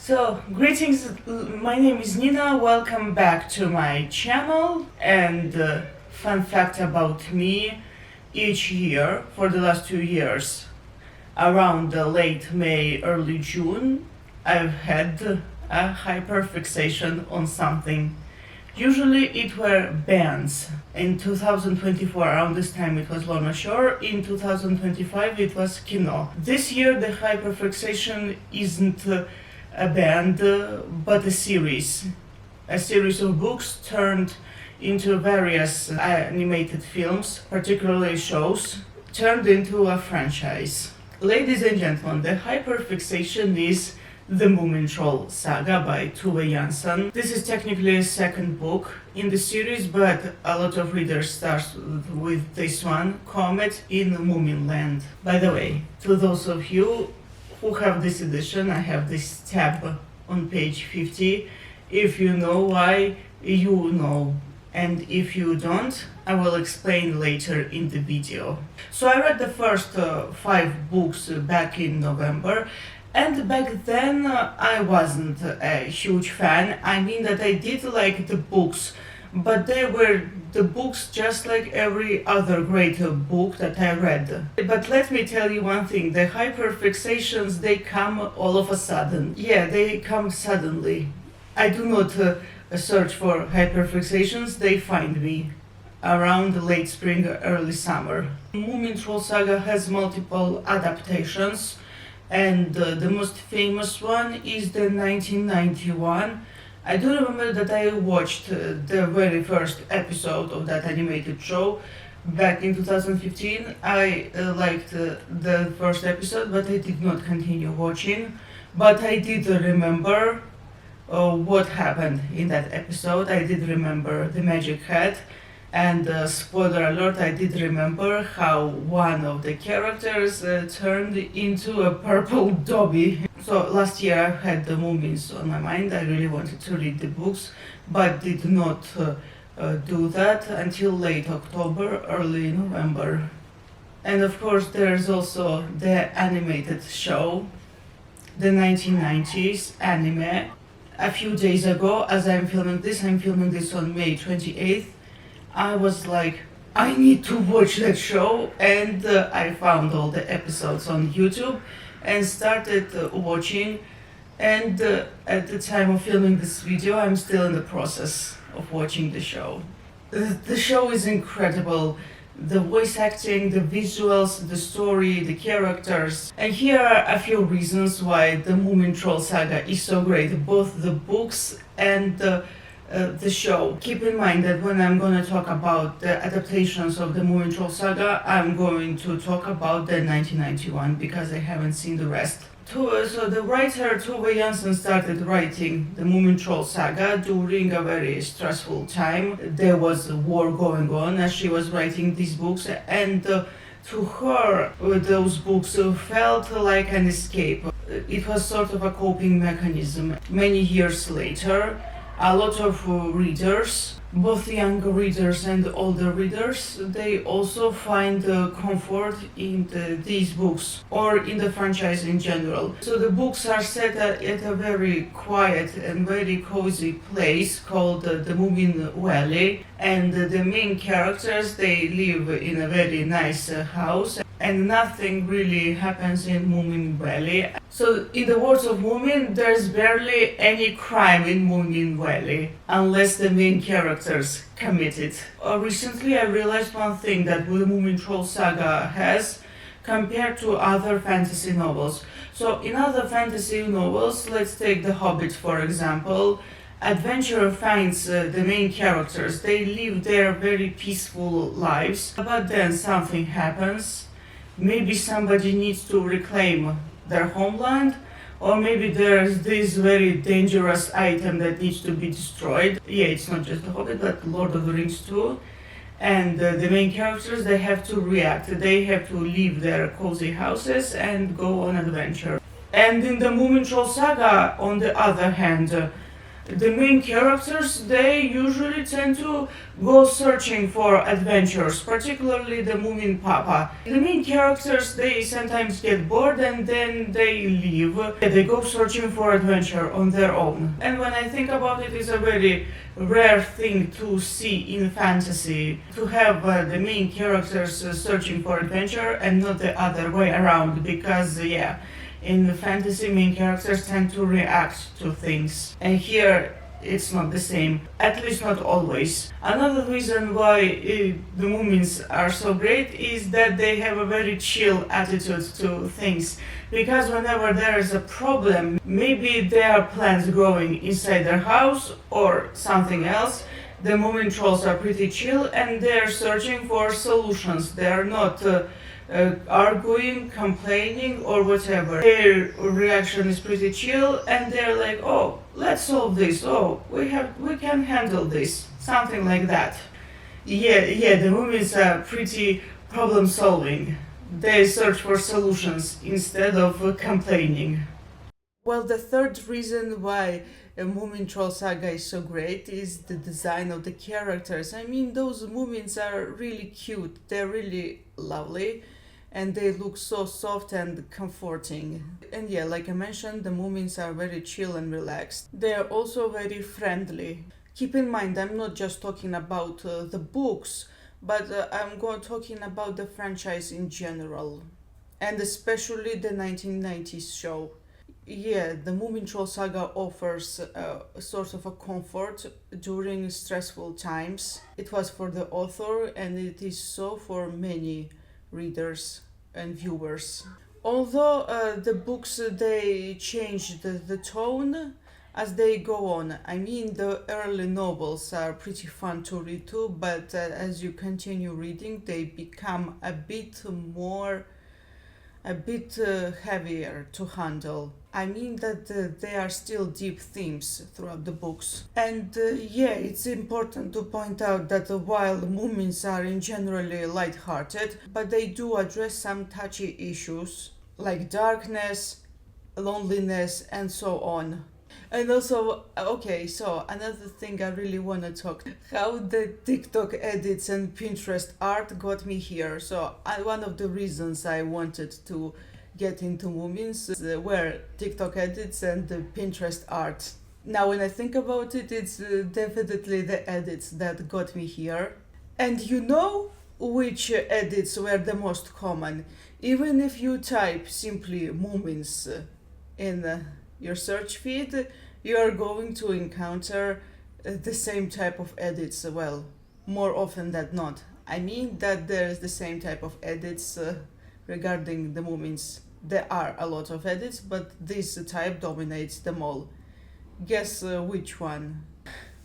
So, greetings, my name is Nina, welcome back to my channel. And fun fact about me, each year, for the last 2 years, around late May, early June, I've had a hyperfixation on something. Usually it were bands. In 2024, around this time, it was Lorna Shore. In 2025, it was Kino. This year, the hyperfixation isn't a band, but a series. A series of books turned into various animated films, particularly shows, turned into a franchise. Ladies and gentlemen, the hyperfixation is the Moomintroll saga by Tove Jansson. This is technically a second book in the series, but a lot of readers start with this one, Comet in Moominland. By the way, to those of you who have this edition, I have this tab on page 50. If you know why, you know. And if you don't, I will explain later in the video. So I read the first 5 books back in November. And back then I wasn't a huge fan. I mean that I did like the books, but they were the books just like every other great book that I read. But let me tell you one thing, the hyperfixations, they come all of a sudden. Yeah, they come suddenly. I do not search for hyperfixations, they find me around late spring, early summer. Moomintroll saga has multiple adaptations, and the most famous one is the 1991. I do remember that I watched the very first episode of that animated show back in 2015. I liked the first episode, but I did not continue watching. But I did remember what happened in that episode. I did remember the magic hat. And spoiler alert, I did remember how one of the characters turned into a purple Dobby. So last year I had the Moomins on my mind. I really wanted to read the books, but did not do that until late October, early November. And of course there's also the animated show, the 1990s anime. A few days ago, as I'm filming this on May 28th, I was like, I need to watch that show, and I found all the episodes on YouTube and started watching. And at the time of filming this video, I'm still in the process of watching the show. The show is incredible. The voice acting, the visuals, the story, the characters. And here are a few reasons why the Moomintroll saga is so great, both the books and the show. Keep in mind that when I'm going to talk about the adaptations of the Moomintroll saga, I'm going to talk about the 1991 because I haven't seen the rest. So the writer Tove Jansson started writing the Moomintroll saga during a very stressful time. There was a war going on as she was writing these books, and to her those books felt like an escape. It was sort of a coping mechanism. Many years later, a lot of readers, both younger readers and older readers, they also find comfort in these books or in the franchise in general. So the books are set at a very quiet and very cozy place called the Moomin Valley, and the main characters, they live in a very nice house, and nothing really happens in Moomin Valley. So in the words of Moomin, there's barely any crime in Moomin Valley unless the main characters commit it. Recently I realized one thing that the Moomintroll saga has compared to other fantasy novels. So in other fantasy novels, let's take The Hobbit for example, adventurer finds the main characters. They live their very peaceful lives, but then something happens. Maybe somebody needs to reclaim their homeland, or maybe there's this very dangerous item that needs to be destroyed. Yeah, it's not just The Hobbit, but Lord of the Rings too. And the main characters, they have to react. They have to leave their cozy houses and go on adventure. And in the Moomintroll saga, on the other hand, The main characters, they usually tend to go searching for adventures, particularly the Moomin Papa. The main characters, they sometimes get bored and then they leave. They go searching for adventure on their own. And when I think about it, it's a very rare thing to see in fantasy, to have the main characters searching for adventure and not the other way around, because in fantasy, main characters tend to react to things, and here it's not the same, at least not always. Another reason why the Moomins are so great is that they have a very chill attitude to things, because whenever there is a problem, maybe there are plants growing inside their house or something else, the Moomintrolls are pretty chill and they're searching for solutions. They're not arguing, complaining, or whatever. Their reaction is pretty chill, and they're like, "Oh, let's solve this. Oh, we can handle this." Something like that. The Moomins are pretty problem solving. They search for solutions instead of complaining. Well, the third reason why a Moomintroll saga is so great is the design of the characters. I mean, those Moomins are really cute. They're really lovely. And they look so soft and comforting. And like I mentioned, the Moomins are very chill and relaxed. They are also very friendly. Keep in mind, I'm not just talking about the books, but I'm talking about the franchise in general. And especially the 1990s show. The Moomintroll saga offers a sort of a comfort during stressful times. It was for the author, and it is so for many readers and viewers. Although the books they change the tone as they go on. I mean, the early novels are pretty fun to read too, but as you continue reading, they become a bit heavier to handle. I mean that there are still deep themes throughout the books. And it's important to point out that while Moomins are in generally light-hearted, but they do address some touchy issues like darkness, loneliness, and so on. And also, so another thing I really want to talk, how the TikTok edits and Pinterest art got me here. So one of the reasons I wanted to get into Moomins were TikTok edits and the Pinterest art. Now when I think about it, it's definitely the edits that got me here. And you know which edits were the most common? Even if you type simply Moomins in your search feed, you are going to encounter the same type of edits, well, more often than not. I mean that there is the same type of edits regarding the Moomins. There are a lot of edits, but this type dominates them all. Guess which one?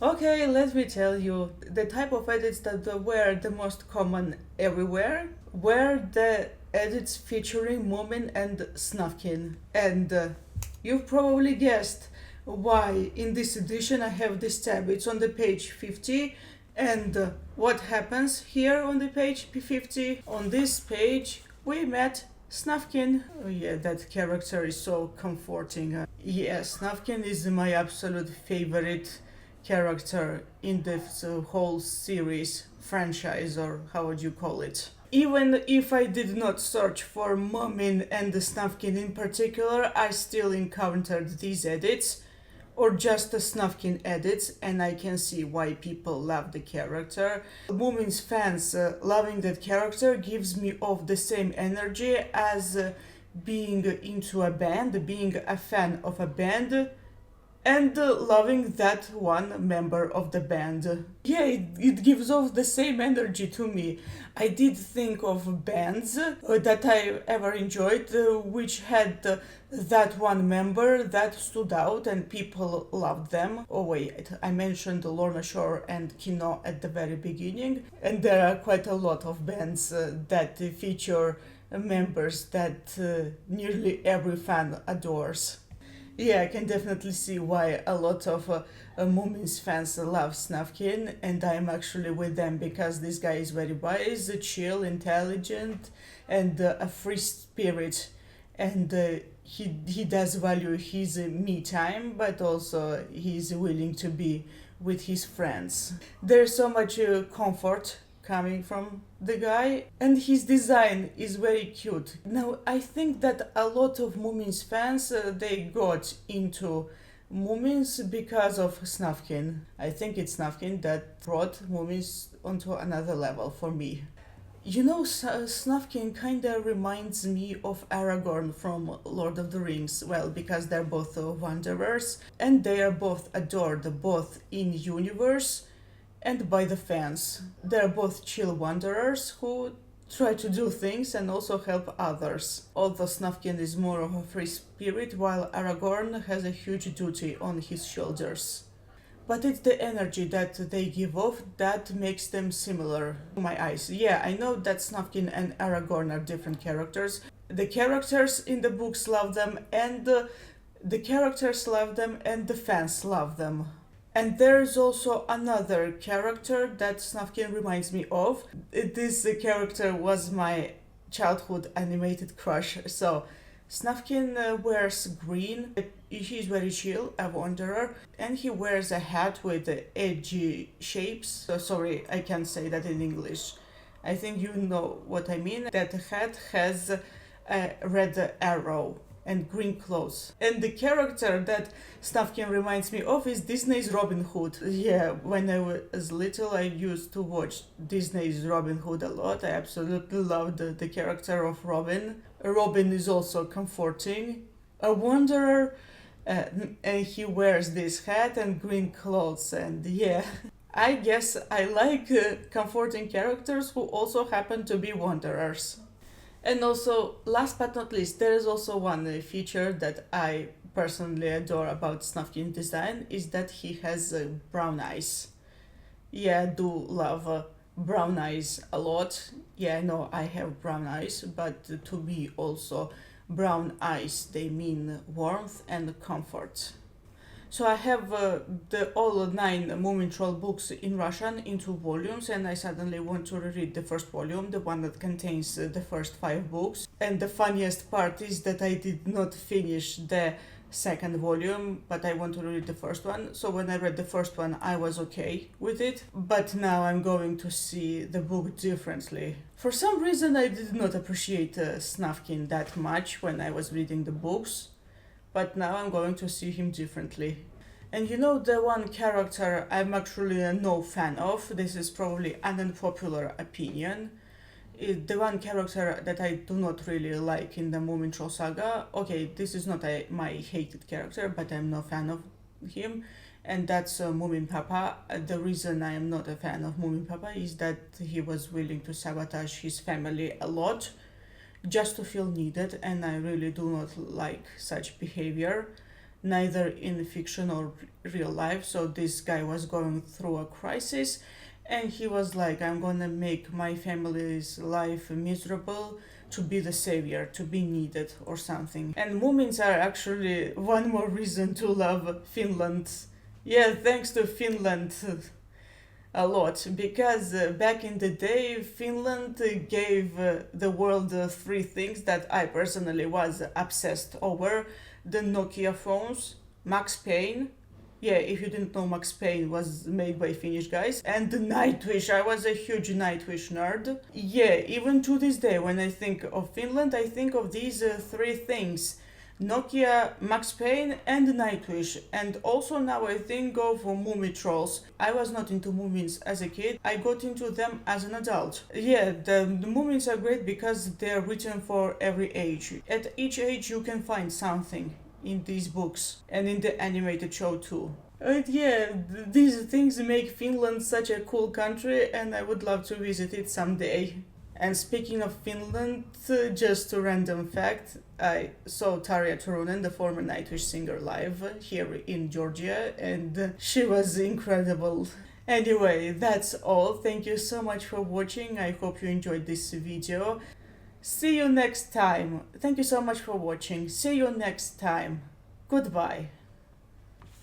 Okay, let me tell you. The type of edits that were the most common everywhere were the edits featuring Moomin and Snufkin. And you've probably guessed why in this edition I have this tab. It's on the page 50. And what happens here on the page 50? On this page, we met Snufkin. Oh, that character is so comforting. Snufkin is my absolute favorite character in this whole series, franchise, or how would you call it. Even if I did not search for Moomin and the Snufkin in particular, I still encountered these edits, or just the Snufkin edits, and I can see why people love the character. Moomin's fans loving that character gives me off the same energy as being into a band, being a fan of a band, and loving that one member of the band. It gives off the same energy to me. I did think of bands that I ever enjoyed, which had that one member that stood out and people loved them. Oh wait, I mentioned Lorna Shore and Kino at the very beginning, and there are quite a lot of bands that feature members that nearly every fan adores. I can definitely see why a lot of Moomins fans love Snufkin, and I'm actually with them because this guy is very wise, chill, intelligent, and a free spirit. and he does value his me time, but also he's willing to be with his friends. There's so much comfort coming from the guy, and his design is very cute. Now I think that a lot of Moomins fans they got into Moomins because of Snufkin. I think it's Snufkin that brought Moomins onto another level for me. You know, Snufkin kinda reminds me of Aragorn from Lord of the Rings. Well, because they're both wanderers, and they are both adored, both in universe and by the fans. They're both chill wanderers who try to do things and also help others. Although Snufkin is more of a free spirit, while Aragorn has a huge duty on his shoulders. But it's the energy that they give off that makes them similar to my eyes. Yeah, I know that Snufkin and Aragorn are different characters. The characters in the books love them, and the characters love them, and the fans love them. And there's also another character that Snufkin reminds me of. This character was my childhood animated crush. So Snufkin wears green. He's very chill, a wanderer, and he wears a hat with edgy shapes. So sorry, I can't say that in English. I think you know what I mean. That hat has a red arrow and green clothes. And the character that Snufkin reminds me of is Disney's Robin Hood. Yeah, when I was little, I used to watch Disney's Robin Hood a lot. I absolutely loved the character of Robin. Robin is also comforting. A wanderer, and he wears this hat and green clothes, and yeah. I guess I like comforting characters who also happen to be wanderers. And also, last but not least, there is also one feature that I personally adore about Snufkin's design, is that he has brown eyes. Yeah, I do love brown eyes a lot. Yeah, I know I have brown eyes, but to me also brown eyes, they mean warmth and comfort. So I have all 9 Moomintroll books in Russian in 2 volumes, and I suddenly want to reread the first volume, the one that contains the first 5 books. And the funniest part is that I did not finish the second volume, but I want to read the first one. So when I read the first one, I was okay with it, but now I'm going to see the book differently. For some reason, I did not appreciate Snufkin that much when I was reading the books, but now I'm going to see him differently. And you know, the one character I'm actually no fan of, this is probably an unpopular opinion, the one character that I do not really like in the Moomintroll saga. Okay, this is not my hated character, but I'm no fan of him, and that's Moomin Papa. The reason I am not a fan of Moomin Papa is that he was willing to sabotage his family a lot just to feel needed, and I really do not like such behavior, neither in fiction or real life. So this guy was going through a crisis, and he was like, I'm gonna make my family's life miserable to be the savior, to be needed or something. And Moomins are actually one more reason to love Finland. Yeah, thanks to Finland a lot, because back in the day, Finland gave the world 3 things that I personally was obsessed over. The Nokia phones, Max Payne. Yeah, if you didn't know, Max Payne was made by Finnish guys. And the Nightwish. I was a huge Nightwish nerd. Yeah, even to this day, when I think of Finland, I think of these 3 things. Nokia, Max Payne, and Nightwish. And also now I think of Moomintrolls. I was not into Moomins as a kid. I got into them as an adult. Yeah, the Moomins are great because they are written for every age. At each age you can find something in these books, and in the animated show too. Yeah, these things make Finland such a cool country, and I would love to visit it someday. And speaking of Finland, just a random fact, I saw Tarja Turunen, the former Nightwish singer, live here in Georgia, and she was incredible. Anyway, that's all. Thank you so much for watching. I hope you enjoyed this video. See you next time. Thank you so much for watching. See you next time. Goodbye.